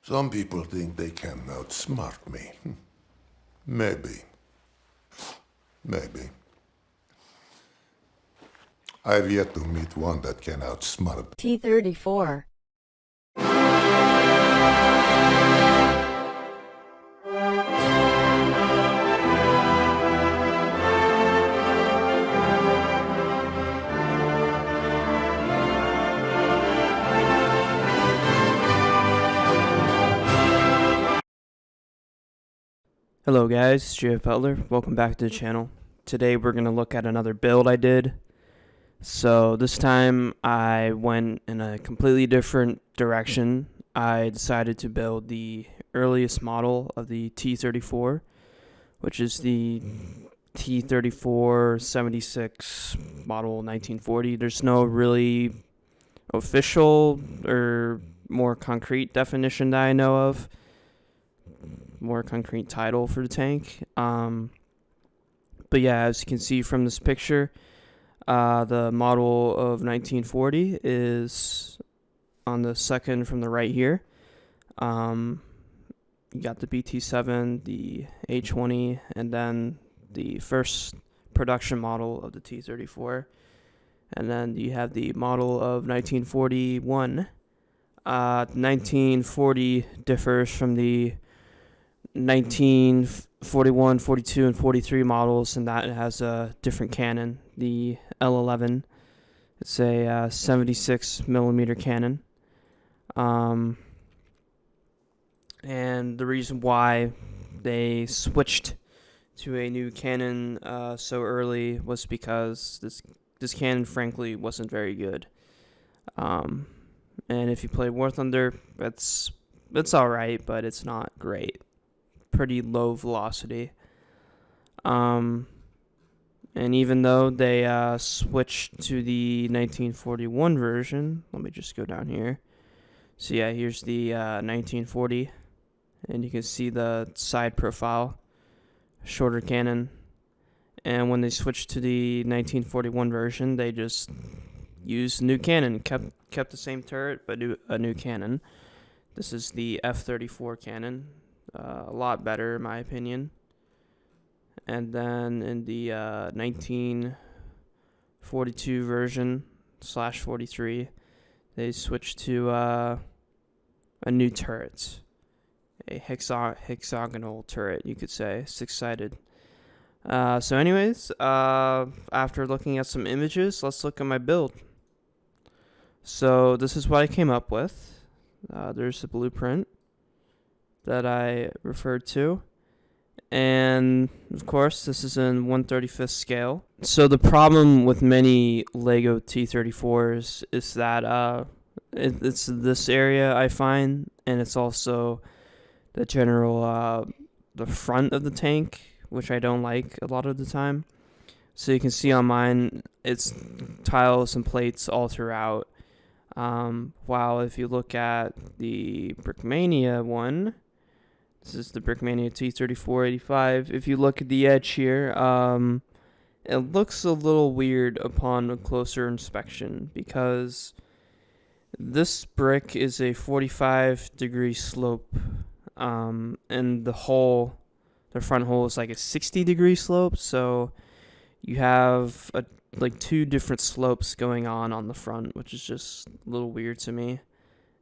Some people think they can outsmart me. Maybe. Maybe. I've yet to meet one that can outsmart. T-34. Hello guys, it's GF Butler. Welcome back to the channel. Today we're going to look at another build I did. So this time I went in a completely different direction. I decided to build the earliest model of the T-34, which is the T-34 76 model 1940. There's no really official or more concrete definition that I know of. More concrete title for the tank. But yeah, as you can see from this picture, the model of 1940 is on the second from the right here. You got the BT7, the A20, and then the first production model of the T-34. And then you have the model of 1941. 1940 differs from the 1941, 42, and 43 models, and that it has a different cannon, the L11. It's a 76 millimeter cannon. And the reason why they switched to a new cannon so early was because this cannon, frankly, wasn't very good. And if you play War Thunder, it's all right, but it's not great. Pretty low velocity. And even though they switched to the 1941 version, let me just go down here. So yeah, here's the 1940, and you can see the side profile, shorter cannon. And when they switched to the 1941 version, they just used new cannon, kept the same turret, but a new cannon. This is the F-34 cannon. A lot better in my opinion. And then in the 1942 version /43, they switched to a new turret, a hexagonal turret, you could say, six-sided. So anyways, after looking at some images, let's look at my build. So this is what I came up with. There's the blueprint that I referred to, and of course this is in 1/35th scale. So the problem with many Lego T-34s is that it's this area I find, and it's also the general the front of the tank, which I don't like a lot of the time. So you can see on mine, it's tiles and plates all throughout. While if you look at the Brickmania one, this is the Brickmania T-34-85. If you look at the edge here, it looks a little weird upon a closer inspection because this brick is a 45-degree slope, and the front hole is like a 60-degree slope. So you have like two different slopes going on the front, which is just a little weird to me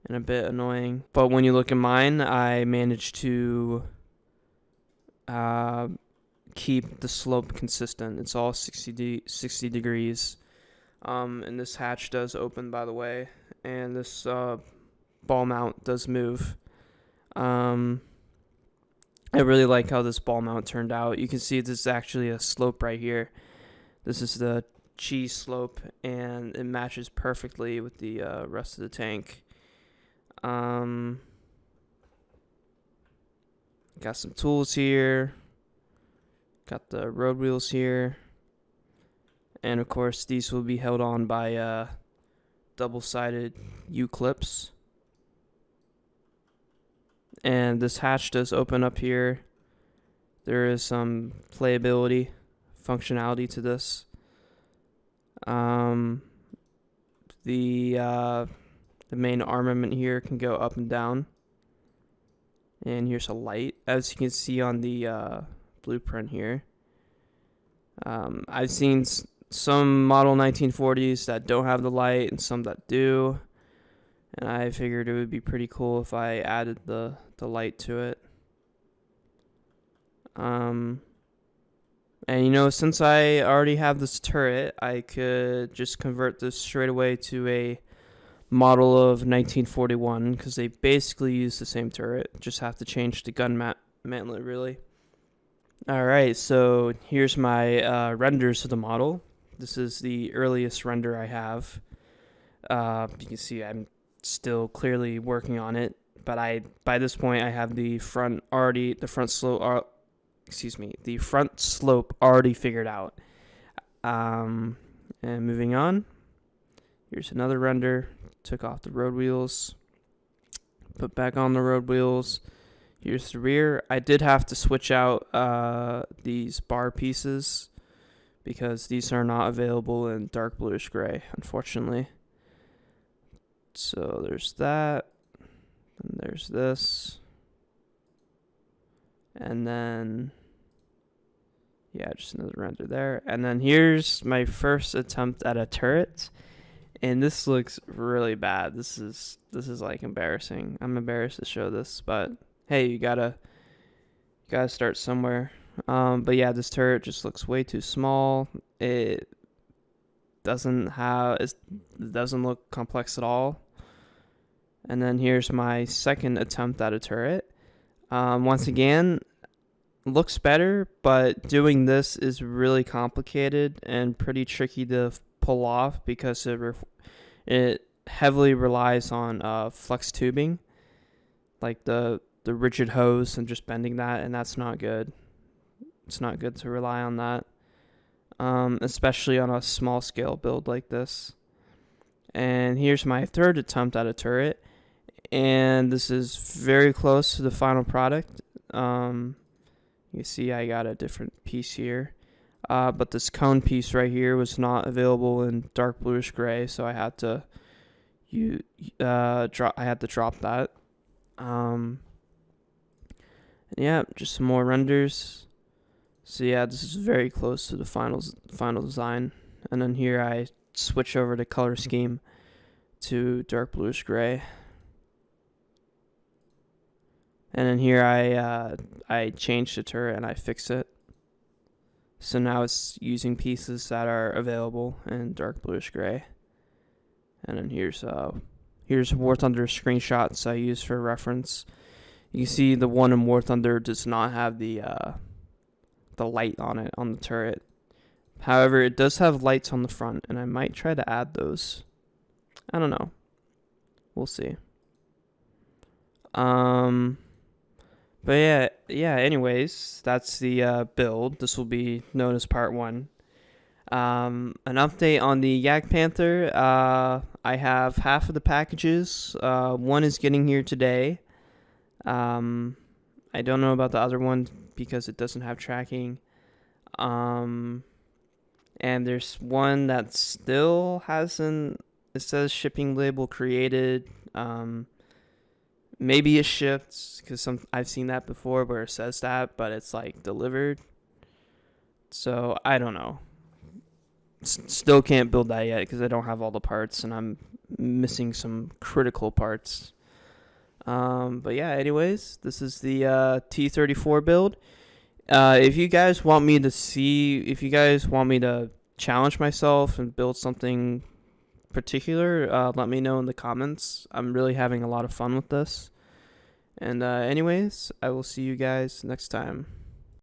and a bit annoying. But when you look at mine, I managed to keep the slope consistent. It's all 60 degrees. And this hatch does open, by the way, and this ball mount does move. I really like how this ball mount turned out. You can see this is actually a slope right here. This is the cheese slope, and it matches perfectly with the rest of the tank. Got some tools here. Got the road wheels here. And of course, these will be held on by double-sided U-clips. And this hatch does open up here. There is some playability, functionality to this. The main armament here can go up and down. And here's a light, as you can see on the blueprint here. I've seen some model 1940s that don't have the light and some that do. And I figured it would be pretty cool if I added the light to it. And since I already have this turret, I could just convert this straight away to a model of 1941, because they basically use the same turret, just have to change the gun mantlet really. Alright, so here's my renders of the model. This is the earliest render I have. You can see I'm still clearly working on it, but by this point I have the front slope already figured out. And moving on, here's another render. Took off the road wheels, put back on the road wheels. Here's the rear. I did have to switch out these bar pieces because these are not available in dark bluish gray, unfortunately. So there's that, and there's this, and then just another render there. And then here's my first attempt at a turret, and this looks really bad. This is like embarrassing. I'm embarrassed to show this, but hey, you gotta start somewhere. But yeah, this turret just looks way too small. It doesn't look complex at all. And then here's my second attempt at a turret. Once again, looks better, but doing this is really complicated and pretty tricky to pull off because it heavily relies on flex tubing, like the rigid hose, and just bending that, and that's not good. It's not good to rely on that, especially on a small scale build like this. And here's my third attempt at a turret, and this is very close to the final product. You see I got a different piece here, but this cone piece right here was not available in dark bluish gray, so I had to drop that. Just some more renders. So yeah, this is very close to the final design. And then here I switch over to color scheme to dark bluish gray. And then here I change the turret and I fix it. So now it's using pieces that are available in dark bluish gray. And then here's War Thunder screenshots I use for reference. You can see the one in War Thunder does not have the light on it on the turret. However, it does have lights on the front, and I might try to add those. I don't know. We'll see. But yeah. Anyways, that's the build. This will be known as part 1. An update on the Yak Panther. I have half of the packages. One is getting here today. I don't know about the other one because it doesn't have tracking. And there's one that still hasn't. It says shipping label created. Maybe it shipped because I've seen that before where it says that, but it's like delivered. So I don't know. Still can't build that yet because I don't have all the parts and I'm missing some critical parts. But yeah, anyways, this is the T-34 build. If you guys want me to challenge myself and build something particular, let me know in the comments. I'm really having a lot of fun with this. And anyways, I will see you guys next time.